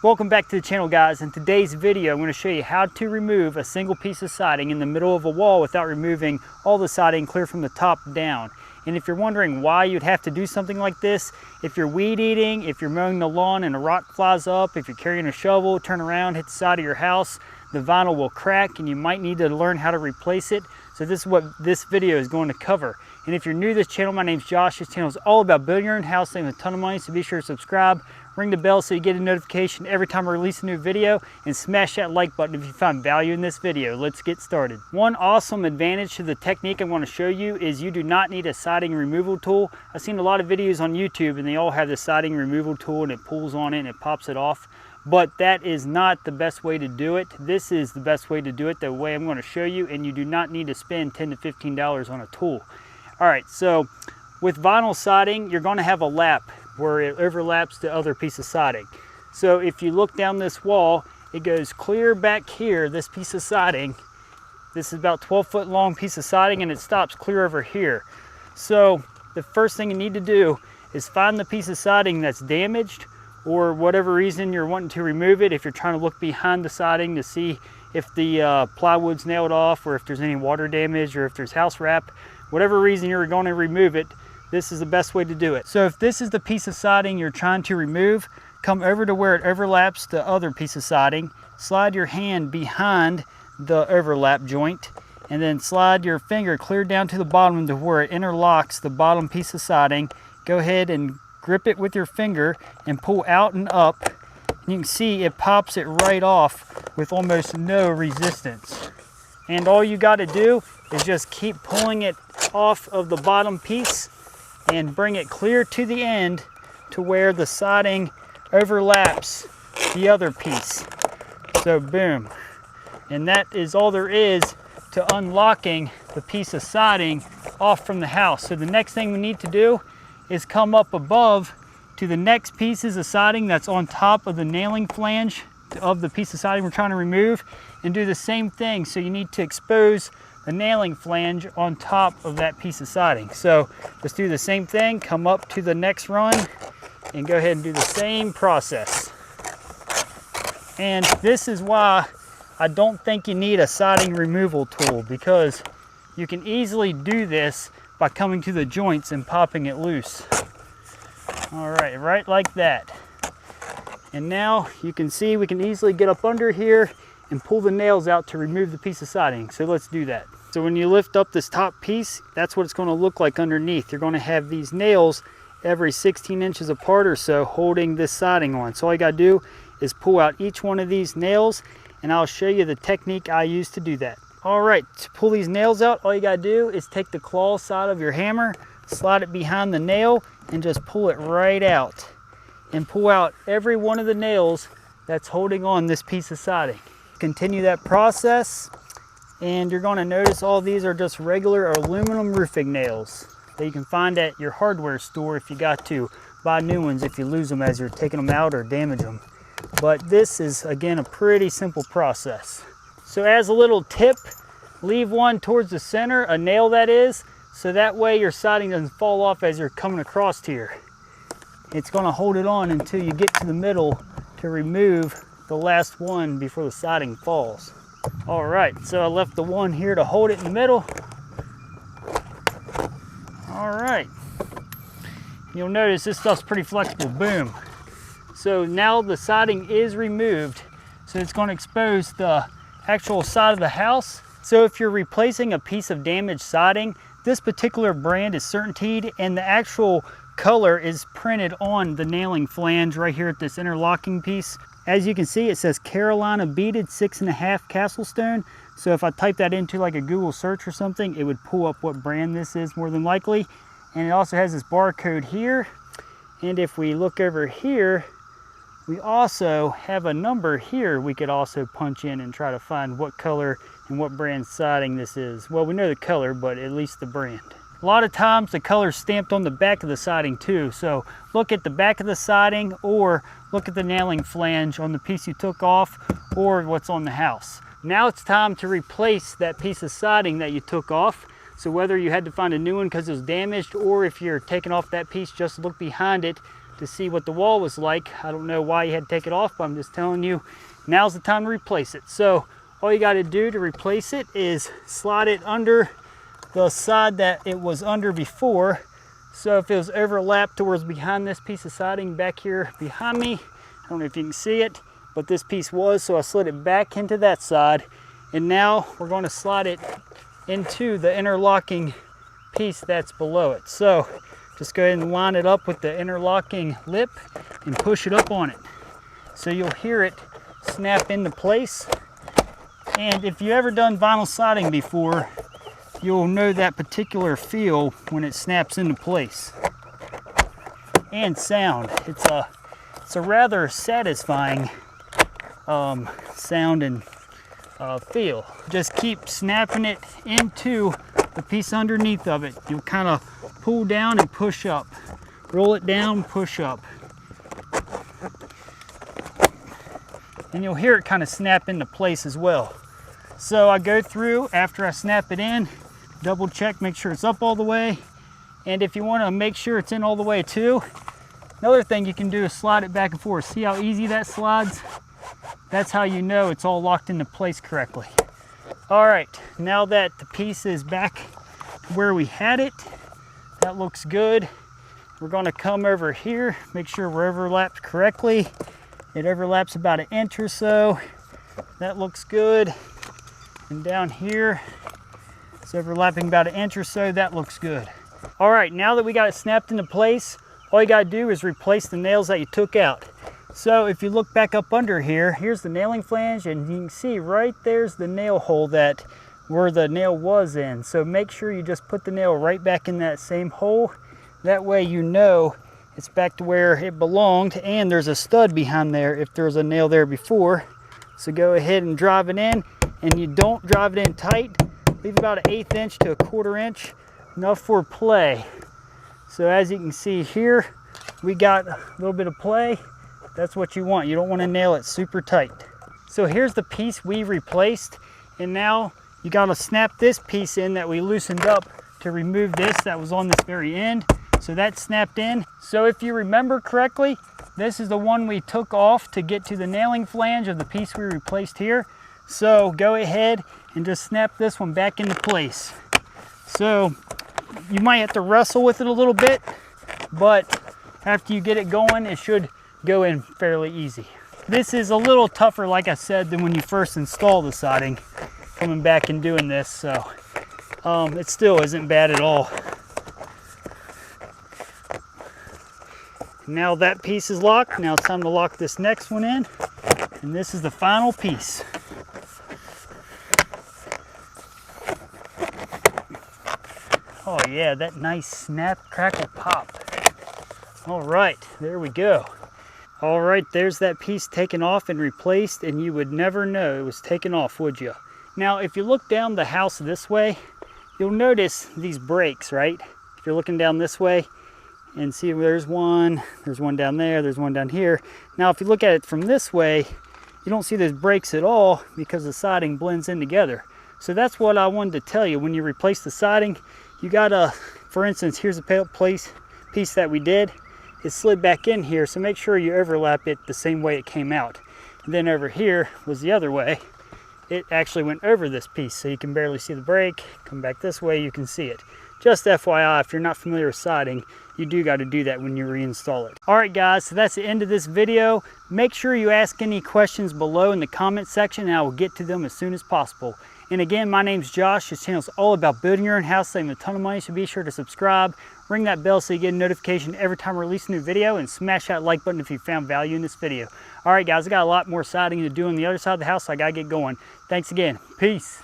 Welcome back to the channel, guys. In today's video, I'm going to show you how to remove a single piece of siding in the middle of a wall without removing all the siding clear from the top down. And if you're wondering why you'd have to do something like this, if you're weed eating, if you're mowing the lawn and a rock flies up, if you're carrying a shovel, turn around, hit the side of your house, the vinyl will crack and you might need to learn how to replace it. So this is what this video is going to cover. And if you're new to this channel, my name's Josh. This channel is all about building your own house, saving a ton of money, so be sure to subscribe, ring the bell so you get a notification every time I release a new video, and smash that like button if you find value in this video. Let's get started. One awesome advantage to the technique I want to show you is you do not need a siding removal tool. I've seen a lot of videos on YouTube and they all have the siding removal tool and it pulls on it and it pops it off. But that is not the best way to do it. This is the best way to do it, the way I'm going to show you, and you do not need to spend $10 to $15 on a tool. All right, so with vinyl siding, you're going to have a lap where it overlaps the other piece of siding. So if you look down this wall, it goes clear back here, this piece of siding. This is about 12-foot long piece of siding and it stops clear over here. So the first thing you need to do is find the piece of siding that's damaged, or whatever reason you're wanting to remove it. If you're trying to look behind the siding to see if the plywood's nailed off, or if there's any water damage, or if there's house wrap, whatever reason you're going to remove it, this is the best way to do it. So if this is the piece of siding you're trying to remove, come over to where it overlaps the other piece of siding, slide your hand behind the overlap joint, and then slide your finger clear down to the bottom to where it interlocks the bottom piece of siding. Go ahead and grip it with your finger and pull out and up. You can see it pops it right off with almost no resistance. And all you got to do is just keep pulling it off of the bottom piece and bring it clear to the end to where the siding overlaps the other piece. So boom. And that is all there is to unlocking the piece of siding off from the house. So the next thing we need to do is come up above to the next pieces of siding that's on top of the nailing flange of the piece of siding we're trying to remove, and do the same thing. So you need to expose the nailing flange on top of that piece of siding. So let's do the same thing, come up to the next run and go ahead and do the same process. And this is why I don't think you need a siding removal tool, because you can easily do this by coming to the joints and popping it loose. All right, right like that. And now you can see we can easily get up under here and pull the nails out to remove the piece of siding. So let's do that. So when you lift up this top piece, that's what it's going to look like underneath. You're going to have these nails every 16 inches apart or so holding this siding on. So all you got to do is pull out each one of these nails, and I'll show you the technique I use to do that. All right, to pull these nails out, all you gotta do is take the claw side of your hammer, slide it behind the nail, and just pull it right out. And pull out every one of the nails that's holding on this piece of siding. Continue that process, and you're gonna notice all these are just regular aluminum roofing nails that you can find at your hardware store if you got to buy new ones if you lose them as you're taking them out or damage them. But this is, again, a pretty simple process. So as a little tip, leave one towards the center, a nail that is, so that way your siding doesn't fall off as you're coming across here. It's going to hold it on until you get to the middle to remove the last one before the siding falls. All right, so I left the one here to hold it in the middle. All right. You'll notice this stuff's pretty flexible. Boom. So now the siding is removed, so it's going to expose the actual side of the house. So if you're replacing a piece of damaged siding, this particular brand is CertainTeed, and the actual color is printed on the nailing flange right here at this interlocking piece. As you can see, it says Carolina beaded 6.5 Castle Stone. So if I type that into like a Google search or something, it would pull up what brand this is more than likely. And it also has this barcode here. And if we look over here, we also have a number here we could also punch in and try to find what color and what brand siding this is. Well, we know the color, but at least the brand. A lot of times the color is stamped on the back of the siding too. So look at the back of the siding, or look at the nailing flange on the piece you took off, or what's on the house. Now it's time to replace that piece of siding that you took off. So whether you had to find a new one because it was damaged, or if you're taking off that piece, just look behind it to see what the wall was like. I don't know why you had to take it off, but I'm just telling you, now's the time to replace it. So all you got to do to replace it is slide it under the side that it was under before. So if it was overlapped towards behind this piece of siding back here behind me, I don't know if you can see it, but this piece was, so I slid it back into that side. And now we're going to slide it into the interlocking piece that's below it. So just go ahead and line it up with the interlocking lip and push it up on it. So you'll hear it snap into place. And if you've ever done vinyl siding before, you'll know that particular feel when it snaps into place. And sound. It's a rather satisfying sound and feel. Just keep snapping it into the piece underneath of it. You'll kind of pull down and push up. Roll it down, push up. And you'll hear it kind of snap into place as well. So I go through after I snap it in, double check, make sure it's up all the way. And if you want to make sure it's in all the way too, another thing you can do is slide it back and forth. See how easy that slides? That's how you know it's all locked into place correctly. All right, now that the piece is back where we had it, that looks good. We're going to come over here, make sure we're overlapped correctly. It overlaps about 1 inch or so. That looks good. And down here, it's overlapping about 1 inch or so. That looks good. All right, now that we got it snapped into place, all you gotta do is replace the nails that you took out. So if you look back up under here, here's the nailing flange, and you can see right there's the nail hole that where the nail was in. So make sure you just put the nail right back in that same hole. That way you know it's back to where it belonged, and there's a stud behind there if there was a nail there before. So go ahead and drive it in, and you don't drive it in tight. Leave about 1/8 inch to 1/4 inch, enough for play. So as you can see here, we got a little bit of play. That's what you want. You don't want to nail it super tight. So here's the piece we replaced, and now you got to snap this piece in that we loosened up to remove this that was on this very end. So that snapped in. So if you remember correctly, this is the one we took off to get to the nailing flange of the piece we replaced here. So go ahead and just snap this one back into place. So you might have to wrestle with it a little bit, but after you get it going, it should go in fairly easy. This is a little tougher, like I said, than when you first install the siding, coming back and doing this, so it still isn't bad at all. Now that piece is locked, now it's time to lock this next one in, and this is the final piece. Oh yeah, that nice snap, crackle, pop. All right, there we go. All right, there's that piece taken off and replaced, and you would never know it was taken off, would you? Now, if you look down the house this way, you'll notice these breaks, right? If you're looking down this way, and see there's one down there, there's one down here. Now, if you look at it from this way, you don't see those breaks at all because the siding blends in together. So that's what I wanted to tell you. When you replace the siding, you gotta, for instance, here's a piece that we did. It slid back in here, so make sure you overlap it the same way it came out. And then over here was the other way. It actually went over this piece, so you can barely see the break. Come back this way, you can see it. Just FYI, if you're not familiar with siding, you do got to do that when you reinstall it. All right, guys, so that's the end of this video. Make sure you ask any questions below in the comment section, and I will get to them as soon as possible. And again, my name's Josh. This channel is all about building your own house, saving a ton of money, so be sure to subscribe, ring that bell so you get a notification every time I release a new video, and smash that like button if you found value in this video. All right, guys, I got a lot more siding to do on the other side of the house, so I got to get going. Thanks again. Peace.